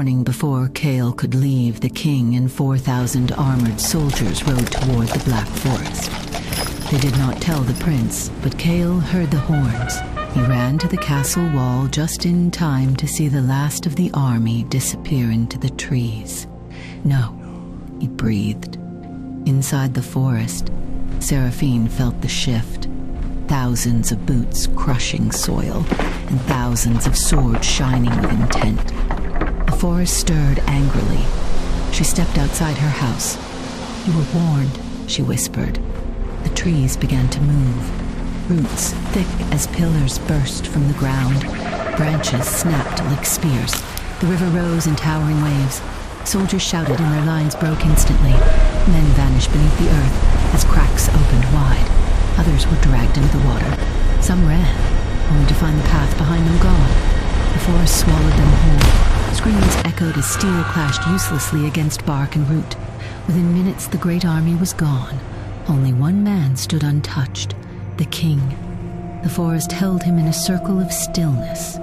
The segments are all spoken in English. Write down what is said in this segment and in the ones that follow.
morning, before Cale could leave, the king and 4,000 armored soldiers rode toward the Black Forest. They did not tell the prince, but Cale heard the horns. He ran to the castle wall just in time to see the last of the army disappear into the trees. No, he breathed. Inside the forest, Seraphine felt the shift. Thousands of boots crushing soil, and thousands of swords shining with intent. The forest stirred angrily. She stepped outside her house. "You were warned," she whispered. The trees began to move. Roots thick as pillars burst from the ground. Branches snapped like spears. The river rose in towering waves. Soldiers shouted and their lines broke instantly. Men vanished beneath the earth as cracks opened wide. Others were dragged into the water. Some ran, only to find the path behind them gone. The forest swallowed them whole. Screams echoed as steel clashed uselessly against bark and root. Within minutes, the great army was gone. Only one man stood untouched, the king. The forest held him in a circle of stillness.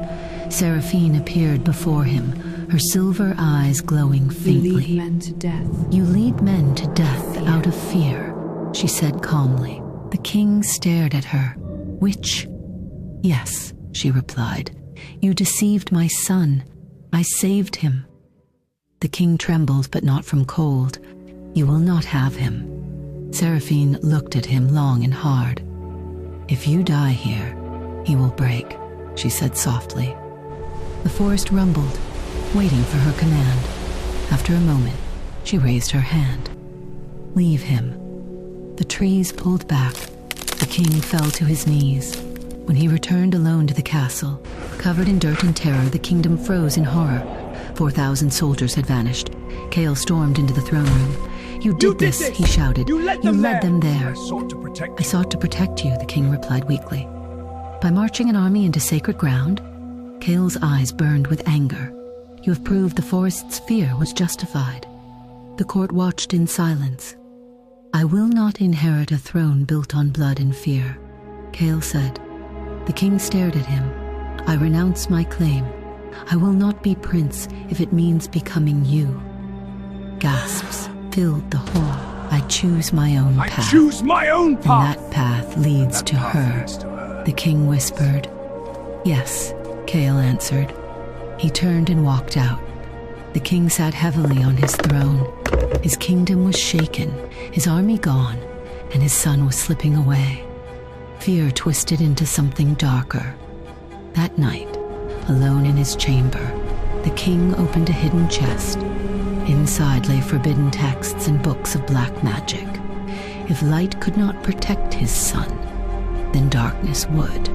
Seraphine appeared before him, her silver eyes glowing faintly. You lead men to death. You lead men to death out of fear, she said calmly. The king stared at her. "Witch?" "Yes," she replied. "You deceived my son. I saved him." The king trembled, but not from cold. "You will not have him." Seraphine looked at him long and hard. "If you die here, he will break," she said softly. The forest rumbled, waiting for her command. After a moment, she raised her hand. "Leave him." The trees pulled back. The king fell to his knees. When he returned alone to the castle, covered in dirt and terror, the kingdom froze in horror. 4,000 soldiers had vanished. Cale stormed into the throne room. You did this, he shouted. You led them there. I sought to protect you. I sought to protect you, the king replied weakly. By marching an army into sacred ground? Cale's eyes burned with anger. You have proved the forest's fear was justified. The court watched in silence. I will not inherit a throne built on blood and fear, Cale said. The king stared at him. I renounce my claim. I will not be prince if it means becoming you. Gasps filled the hall. I choose my own path. I choose my own path. And that path leads to her, the king whispered. Yes, Cale answered. He turned and walked out. The king sat heavily on his throne. His kingdom was shaken, his army gone, and his son was slipping away. Fear twisted into something darker. That night, alone in his chamber, the king opened a hidden chest. Inside lay forbidden texts and books of black magic. If light could not protect his son, then darkness would.